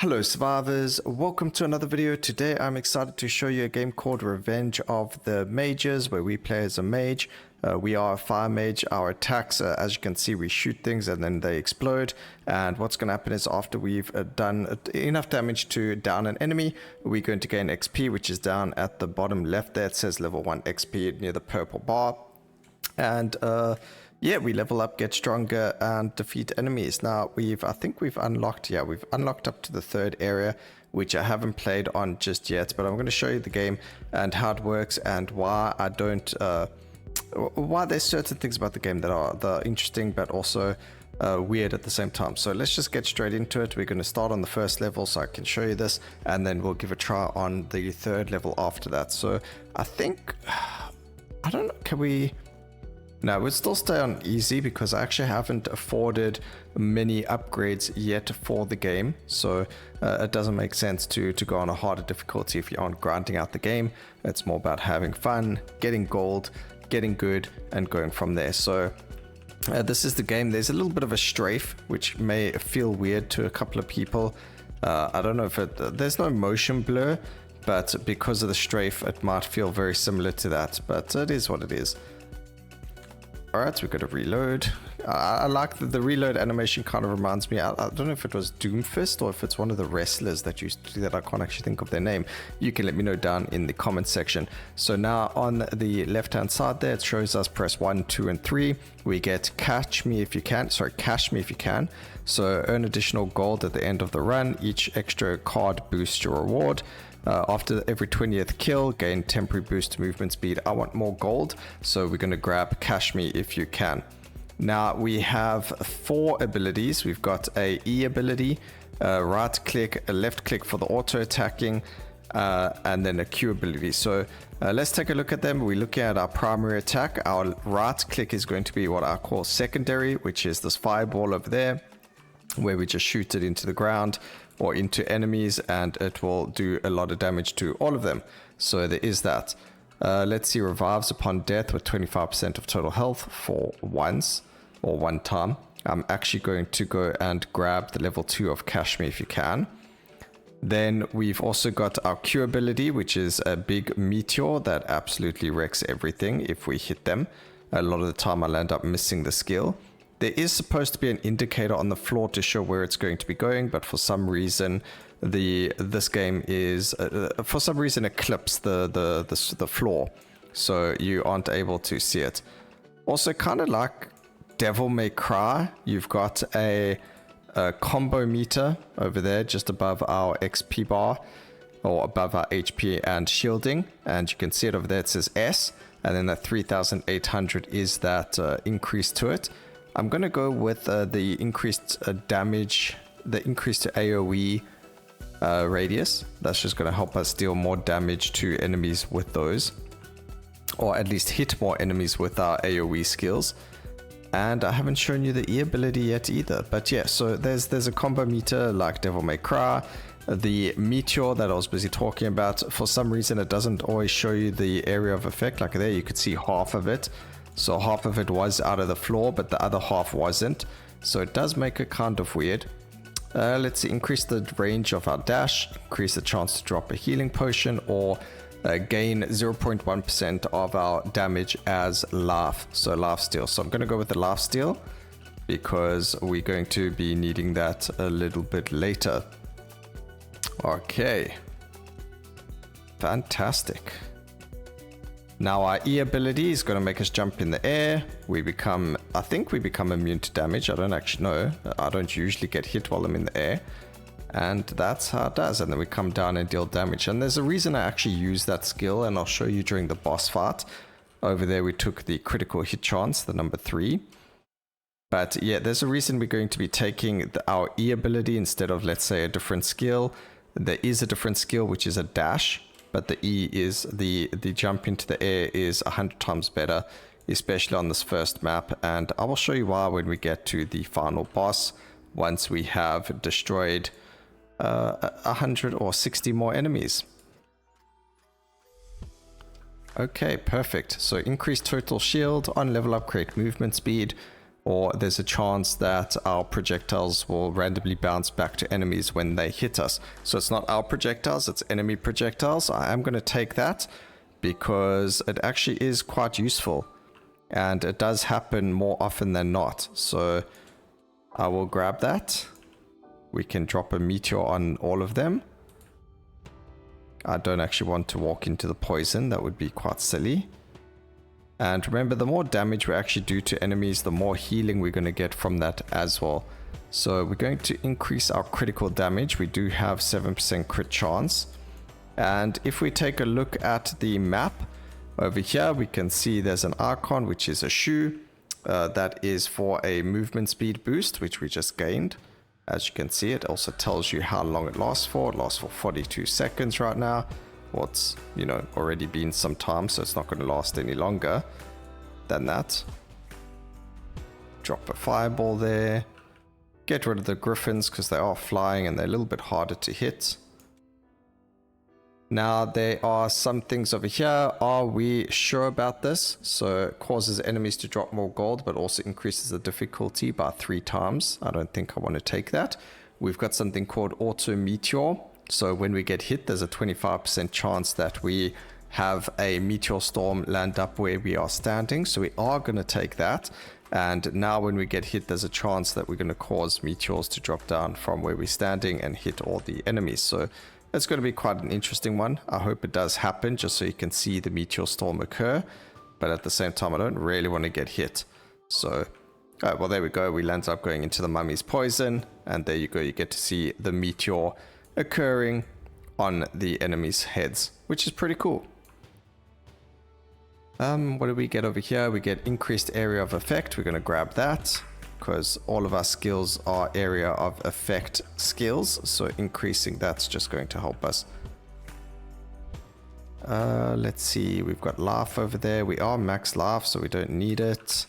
Hello survivors, welcome to another video. Today I'm excited to show you a game called Revenge of the Mages, where we play as a mage. We are a fire mage. Our attacks, as you can see, we shoot things and then they explode. And what's going to happen is after we've done enough damage to down an enemy, we're going to gain XP, which is down at the bottom left there. It says level 1 XP near the purple bar. And yeah, we level up, get stronger, and defeat enemies. Now, I think we've unlocked up to the third area, which I haven't played on just yet, but I'm going to show you the game and how it works and why I don't, why there's certain things about the game that are interesting, but also weird at the same time. So let's just get straight into it. We're going to start on the first level so I can show you this, and then we'll give a try on the third level after that. So I think, I don't know, can we... No, we'll still stay on easy because I actually haven't afforded many upgrades yet for the game. So it doesn't make sense to go on a harder difficulty if you aren't grinding out the game. It's more about having fun, getting gold, getting good, and going from there. So this is the game. There's a little bit of a strafe, which may feel weird to a couple of people. I don't know if there's no motion blur, but because of the strafe, it might feel very similar to that. But it is what it is. Alright, so we've got to reload. I like the reload animation. Kind of reminds me, I don't know if it was Doomfist or if it's one of the wrestlers that used to do that. I can't actually think of their name. You can let me know down in the comment section. So now on the left hand side there, it shows us press 1, 2, and 3. We get cash me if you can. So earn additional gold at the end of the run. Each extra card boosts your reward. After every 20th kill, gain temporary boost to movement speed. I want more gold, so we're going to grab cash me if you can. Now we have 4 abilities. We've got a E ability, right click, a left click for the auto attacking, and then a Q ability. So let's take a look at them. We're looking at our primary attack. Our right click is going to be what I call secondary, which is this fireball over there, where we just shoot it into the ground or into enemies, and it will do a lot of damage to all of them. So there is that. Let's see, revives upon death with 25% of total health for once or one time. I'm actually going to go and grab the level 2 of Cash Me if you can. Then we've also got our Q ability, which is a big meteor that absolutely wrecks everything if we hit them. A lot of the time I'll end up missing the skill. There is supposed to be an indicator on the floor to show where it's going to be going, but for some reason this game is for some reason eclipsed the floor, so you aren't able to see it. Also, kind of like Devil May Cry, you've got a combo meter over there just above our XP bar, or above our HP and shielding, and you can see it over there. It says S, and then that 3800 is that increase to it. I'm going to go with the increased damage, the increase to AoE radius. That's just going to help us deal more damage to enemies with those, or at least hit more enemies with our AoE skills. And I haven't shown you the E ability yet either. But yeah, so there's a combo meter like Devil May Cry. The meteor that I was busy talking about, for some reason it doesn't always show you the area of effect. Like there you could see half of it. So half of it was out of the floor, but the other half wasn't. So it does make it kind of weird. Let's see, increase the range of our dash, increase the chance to drop a healing potion, or gain 0.1% of our damage as life. So life steal. So I'm going to go with the life steal because we're going to be needing that a little bit later. Okay. Fantastic. Now our E ability is going to make us jump in the air. I think we become immune to damage. I don't actually know. I don't usually get hit while I'm in the air. And that's how it does. And then we come down and deal damage. And there's a reason I actually use that skill, and I'll show you during the boss fight. Over there we took the critical hit chance, the number 3. But yeah, there's a reason we're going to be taking our E ability instead of, let's say, a different skill. There is a different skill, which is a dash. But the E is the jump into the air is 100 times better, especially on this first map. And I will show you why when we get to the final boss, once we have destroyed 100 or 60 more enemies. Okay, perfect. So increase total shield, on level up, create movement speed. or there's a chance that our projectiles will randomly bounce back to enemies when they hit us. So it's not our projectiles, it's enemy projectiles. I am going to take that because it actually is quite useful and it does happen more often than not. So I will grab that. We can drop a meteor on all of them. I don't actually want to walk into the poison, that would be quite silly. And remember, the more damage we actually do to enemies, the more healing we're going to get from that as well. So we're going to increase our critical damage. We do have 7% crit chance. And if we take a look at the map over here, we can see there's an icon, which is a shoe. That is for a movement speed boost, which we just gained. As you can see, it also tells you how long it lasts for. It lasts for 42 seconds right now. What's, you know, already been some time, so it's not going to last any longer than that. Drop a fireball there. Get rid of the griffins because they are flying and they're a little bit harder to hit. Now there are some things over here. Are we sure about this? So it causes enemies to drop more gold, but also increases the difficulty by 3 times. I don't think I want to take that. We've got something called auto meteor. So when we get hit, there's a 25% chance that we have a meteor storm land up where we are standing. So we are going to take that. And now when we get hit, there's a chance that we're going to cause meteors to drop down from where we're standing and hit all the enemies. So it's going to be quite an interesting one. I hope it does happen just so you can see the meteor storm occur. But at the same time, I don't really want to get hit. So, well, there we go. We land up going into the mummy's poison. And there you go. You get to see the meteor occurring on the enemy's heads, which is pretty cool. What do we get over here? We get increased area of effect. We're going to grab that because all of our skills are area of effect skills. So increasing that's just going to help us. Let's see. We've got laugh over there. We are max laugh, so we don't need it.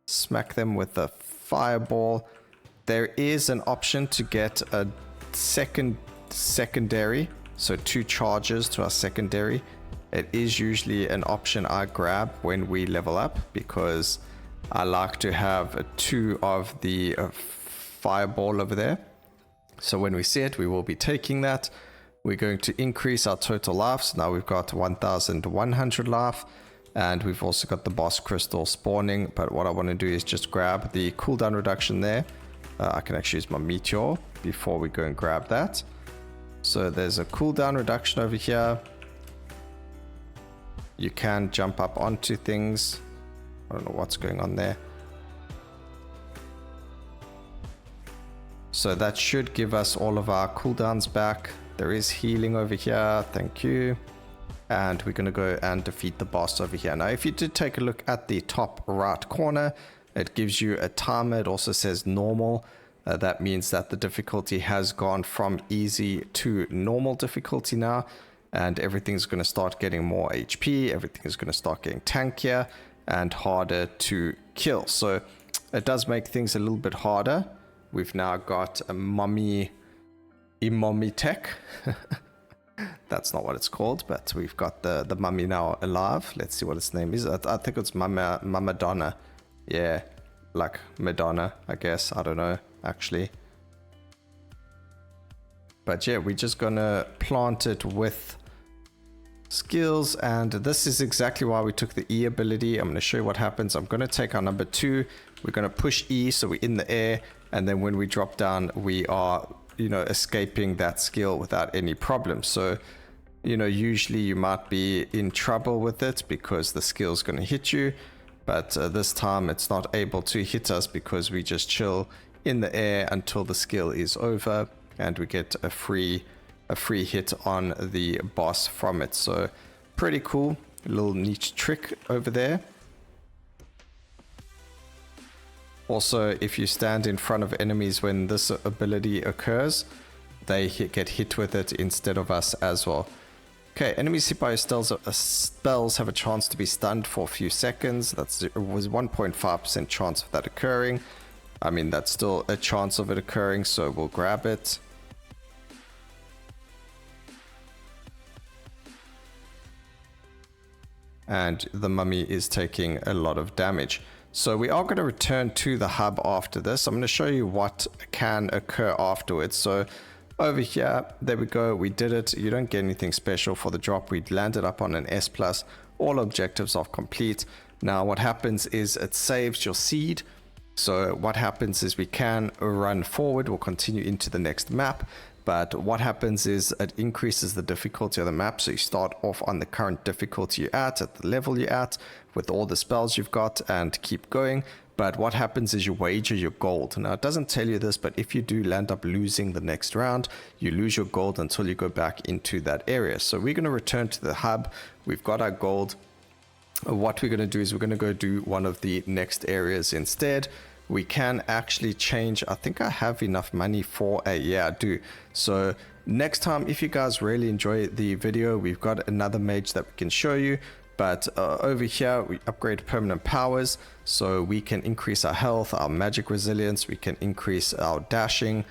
Smack them with the fireball. There is an option to get a secondary, so 2 charges to our secondary. It is usually an option I grab when we level up because I like to have 2 of the fireball over there. So when we see it, we will be taking that. We're going to increase our total laughs. Now we've got 1100 laugh, and we've also got the boss crystal spawning. But what I want to do is just grab the cooldown reduction there. I can actually use my meteor before we go and grab that. So there's a cooldown reduction over here. You can jump up onto things. I don't know what's going on there. So that should give us all of our cooldowns back. There is healing over here. Thank you. And we're going to go and defeat the boss over here. Now, if you did take a look at the top right corner, it gives you a timer. It also says normal. That means that the difficulty has gone from easy to normal difficulty now. And everything's going to start getting more HP. Everything is going to start getting tankier and harder to kill. So it does make things a little bit harder. We've now got a mummy tech. That's not what it's called, but we've got the mummy now alive. Let's see what its name is. I think it's Mama Donna. Yeah, like Madonna, I guess. I don't know, actually. But yeah, we're just gonna plant it with skills, and this is exactly why we took the E ability. I'm going to show you what happens. I'm going to take our number 2. We're going to push E so we're in the air, and then when we drop down, we are, you know, escaping that skill without any problem. So, you know, usually you might be in trouble with it because the skill is going to hit you, but this time it's not able to hit us because we just chill in the air until the skill is over, and we get a free hit on the boss from it. So pretty cool, a little neat trick over there. Also, if you stand in front of enemies when this ability occurs, they get hit with it instead of us as well. Okay, enemies hit by spells have a chance to be stunned for a few seconds. It was 1.5% chance of that occurring. I mean, that's still a chance of it occurring, so we'll grab it. And the mummy is taking a lot of damage. So we are going to return to the hub after this. I'm going to show you what can occur afterwards. So over here, there we go. We did it. You don't get anything special for the drop. We landed up on an S+. All objectives are complete. Now what happens is it saves your seed. So what happens is we can run forward. We'll continue into the next map. But what happens is it increases the difficulty of the map. So you start off on the current difficulty you're at the level you're at, with all the spells you've got, and keep going. But what happens is you wager your gold. Now, it doesn't tell you this, but if you do land up losing the next round, you lose your gold until you go back into that area. So we're going to return to the hub. We've got our gold. What we're going to do is we're going to go do one of the next areas instead. We can actually change. I think I have enough money for a, yeah, I do. So next time, if you guys really enjoy the video, we've got another mage that we can show you. But over here, we upgrade permanent powers, so we can increase our health, our magic resilience, we can increase our dashing,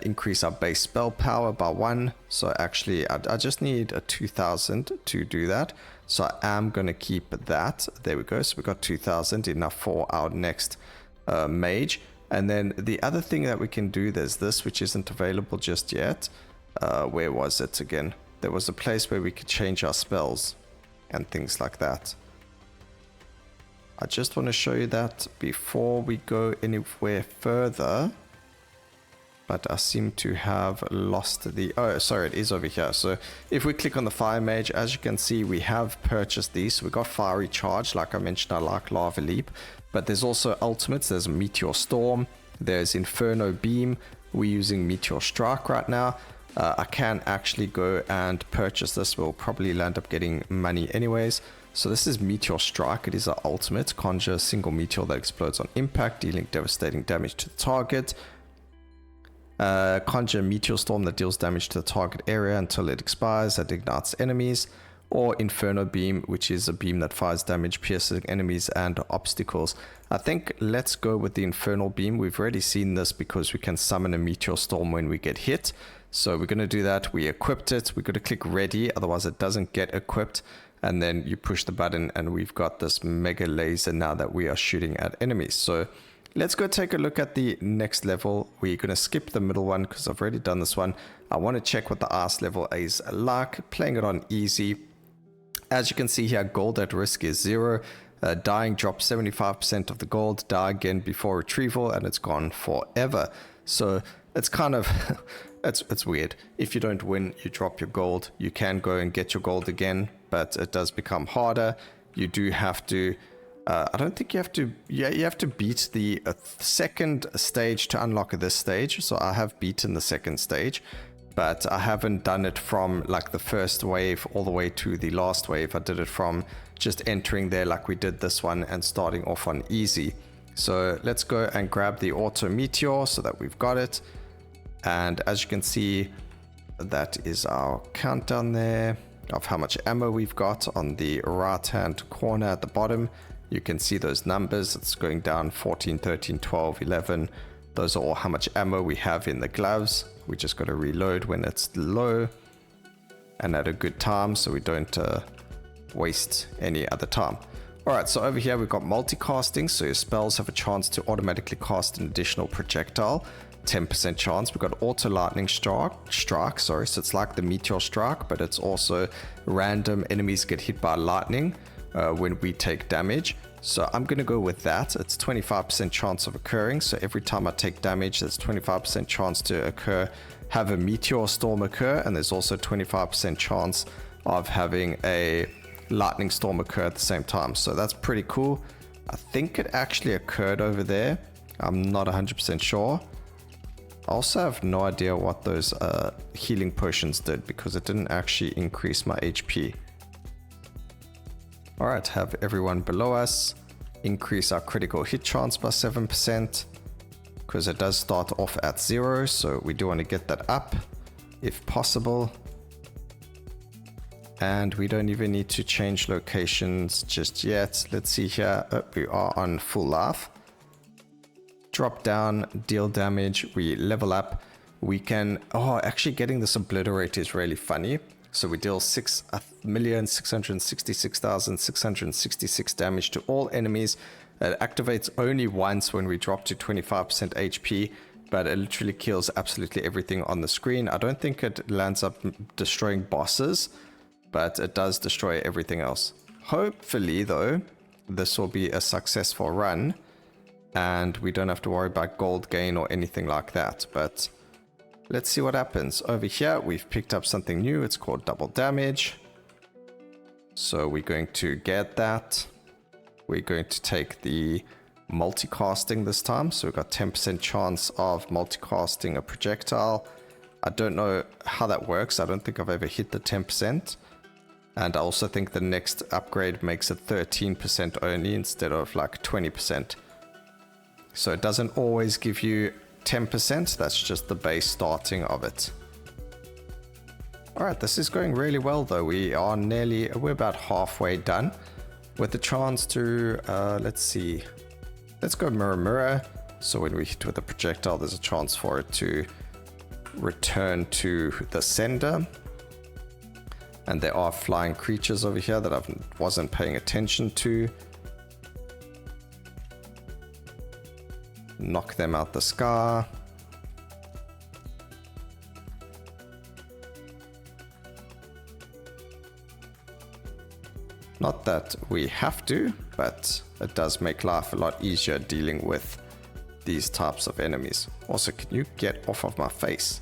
increase our base spell power by 1. So actually, I just need a 2000 to do that. So I am going to keep that. There we go. So we got 2000, enough for our next mage. And then the other thing that we can do, there's this, which isn't available just yet. Where was it again? There was a place where we could change our spells and things like that. I just want to show you that before we go anywhere further. But I seem to have lost the... Oh, sorry, it is over here. So if we click on the Fire Mage, as you can see, we have purchased these. So we got Fiery Charge, like I mentioned, I like Lava Leap. But there's also ultimates. There's Meteor Storm. There's Inferno Beam. We're using Meteor Strike right now. I can actually go and purchase this. We'll probably land up getting money anyways. So this is Meteor Strike. It is our ultimate. Conjure a single meteor that explodes on impact, dealing devastating damage to the target. Conjure a Meteor Storm that deals damage to the target area until it expires and ignites enemies. Or Inferno Beam, which is a beam that fires damage, piercing enemies and obstacles. I think let's go with the Infernal Beam. We've already seen this because we can summon a Meteor Storm when we get hit. So we're going to do that. We equipped it. We're going to click ready, otherwise it doesn't get equipped. And then you push the button and we've got this mega laser now that we are shooting at enemies. So let's go take a look at the next level. We're going to skip the middle one because I've already done this one. I want to check what the ice level is like. Playing it on easy. As you can see here, gold at risk is 0. Dying drops 75% of the gold. Die again before retrieval and it's gone forever. So it's kind of... It's weird. If you don't win, you drop your gold. You can go and get your gold again, but it does become harder. You do have to... I don't think you have to... Yeah, you have to beat the second stage to unlock this stage. So I have beaten the second stage, but I haven't done it from like the first wave all the way to the last wave. I did it from just entering there like we did this one and starting off on easy. So let's go and grab the auto meteor so that we've got it. And as you can see, that is our countdown there of how much ammo we've got on the right hand corner at the bottom. You can see those numbers. It's going down 14, 13, 12, 11. Those are all how much ammo we have in the gloves. We just got to reload when it's low and at a good time so we don't waste any other time. Alright, so over here we've got multicasting, so your spells have a chance to automatically cast an additional projectile. 10% chance. We've got auto lightning strike, so it's like the meteor strike, but it's also random enemies get hit by lightning when we take damage. So I'm going to go with that. It's 25% chance of occurring, so every time I take damage there's 25% chance to occur, have a meteor storm occur, and there's also 25% chance of having a lightning storm occur at the same time. So that's pretty cool. I think it actually occurred over there. I'm not 100% sure. I also have no idea what those healing potions did because it didn't actually increase my HP. Alright, have everyone below us. Increase our critical hit chance by 7% because it does start off at 0, so we do want to get that up if possible. And we don't even need to change locations just yet. Let's see here. Oh, we are on full life. Drop down, deal damage, we level up. We can... Oh, actually getting this obliterate is really funny. So we deal 6,666,666 damage to all enemies. It activates only once when we drop to 25% HP, but it literally kills absolutely everything on the screen. I don't think it lands up destroying bosses, but it does destroy everything else. Hopefully, though, this will be a successful run, and we don't have to worry about gold gain or anything like that, but let's see what happens. Over here, we've picked up something new. It's called double damage. So we're going to get that. We're going to take the multicasting this time. So we've got 10% chance of multicasting a projectile. I don't know how that works. I don't think I've ever hit the 10%. And I also think the next upgrade makes it 13% only instead of like 20%. So it doesn't always give you 10%. That's just the base starting of it. Alright, this is going really well though. We're about halfway done with the chance to, let's see. Let's go mirror mirror. So when we hit with a projectile, there's a chance for it to return to the sender. And there are flying creatures over here that I wasn't paying attention to. Knock them out the sky. Not that we have to, but it does make life a lot easier dealing with these types of enemies. Also, can you get off of my face?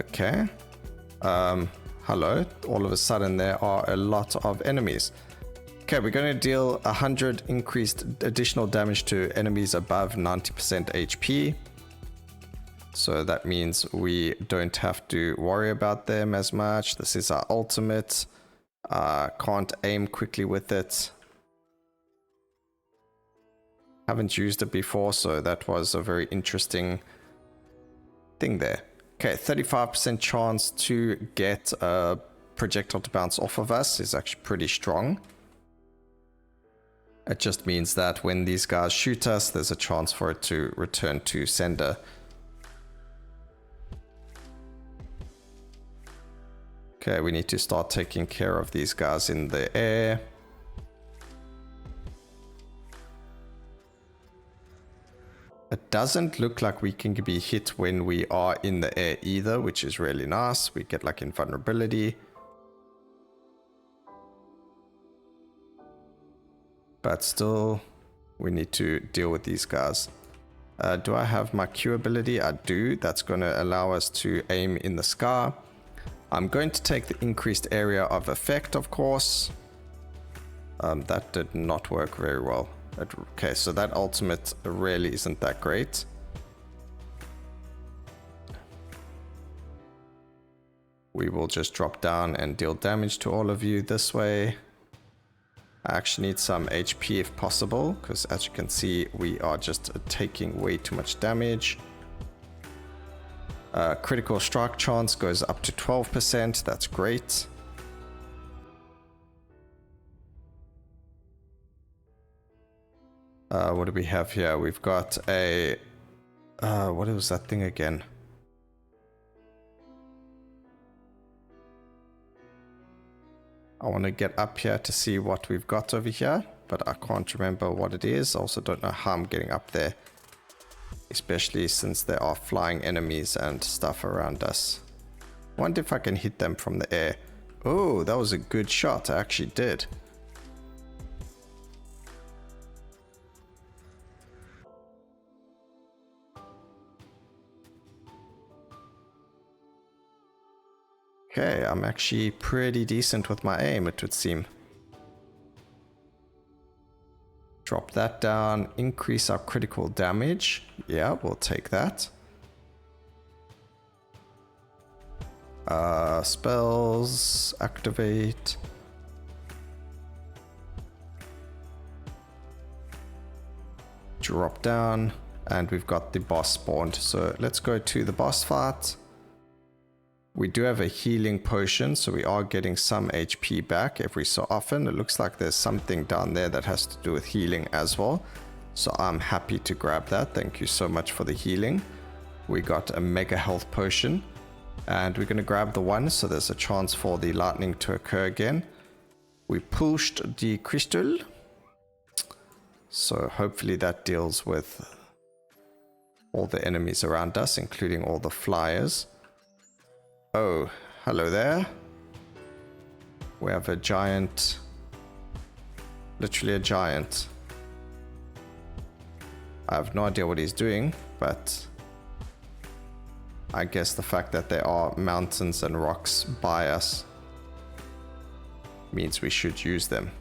Okay. Hello. All of a sudden there are a lot of enemies. Okay, we're going to deal 100 increased additional damage to enemies above 90% HP. So that means we don't have to worry about them as much. This is our ultimate. Can't aim quickly with it. Haven't used it before, so that was a very interesting thing there. Okay, 35% chance to get a projectile to bounce off of us is actually pretty strong. It just means that when these guys shoot us, there's a chance for it to return to sender. Okay, we need to start taking care of these guys in the air. It doesn't look like we can be hit when we are in the air either, which is really nice. We get like invulnerability. But still, we need to deal with these guys. Do I have my Q ability? I do. That's going to allow us to aim in the sky. I'm going to take the increased area of effect, of course. That did not work very well. Okay, so that ultimate really isn't that great. We will just drop down and deal damage to all of you this way. I actually need some HP if possible, because as you can see, we are just taking way too much damage. Critical strike chance goes up to 12%. That's great. What do we have here? We've got a... what was that thing again? I want to get up here to see what we've got over here, but I can't remember what it is. I also don't know how I'm getting up there, especially since there are flying enemies and stuff around us. I wonder if I can hit them from the air. Oh, that was a good shot. I actually did. Okay, I'm actually pretty decent with my aim, it would seem. Drop that down, increase our critical damage. Yeah, we'll take that. Spells, activate. Drop down, and we've got the boss spawned. So let's go to the boss fight. We do have a healing potion, so we are getting some HP back every so often. It looks like there's something down there that has to do with healing as well. So I'm happy to grab that. Thank you so much for the healing. We got a mega health potion. And we're going to grab the 1, so there's a chance for the lightning to occur again. We pushed the crystal. So hopefully that deals with all the enemies around us, including all the flyers. Oh, hello there. We have a giant, literally a giant. I have no idea what he's doing, but I guess the fact that there are mountains and rocks by us means we should use them.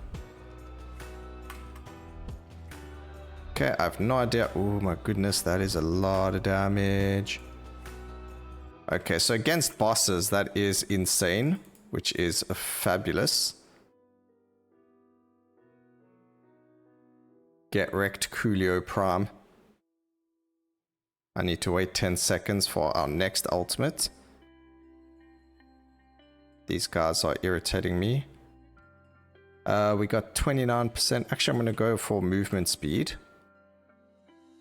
Okay, I have no idea. Oh my goodness, that is a lot of damage. Okay, so against bosses, that is insane, which is fabulous. Get wrecked, Coolio Prime. I need to wait 10 seconds for our next ultimate. These guys are irritating me. We got 29%. Actually, I'm going to go for movement speed.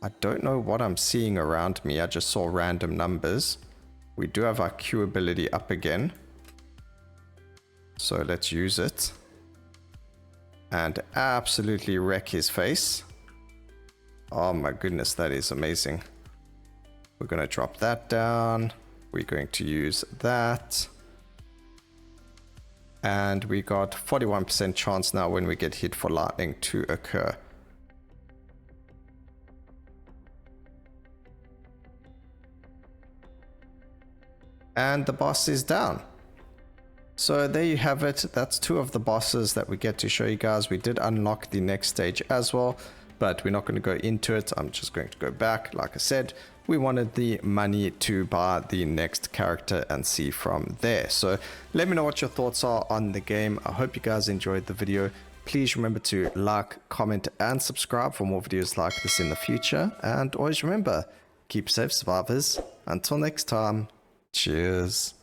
I don't know what I'm seeing around me. I just saw random numbers. We do have our Q ability up again. So let's use it. And absolutely wreck his face. Oh my goodness, that is amazing. We're going to drop that down. We're going to use that. And we got 41% chance now when we get hit for lightning to occur. And the boss is down. So there you have it. That's 2 of the bosses that we get to show you guys. We did unlock the next stage as well, but we're not going to go into it. I'm just going to go back. Like I said, we wanted the money to buy the next character and see from there. So let me know what your thoughts are on the game. I hope you guys enjoyed the video. Please remember to like, comment, and subscribe for more videos like this in the future. And always remember, keep safe, survivors. Until next time. Cheers.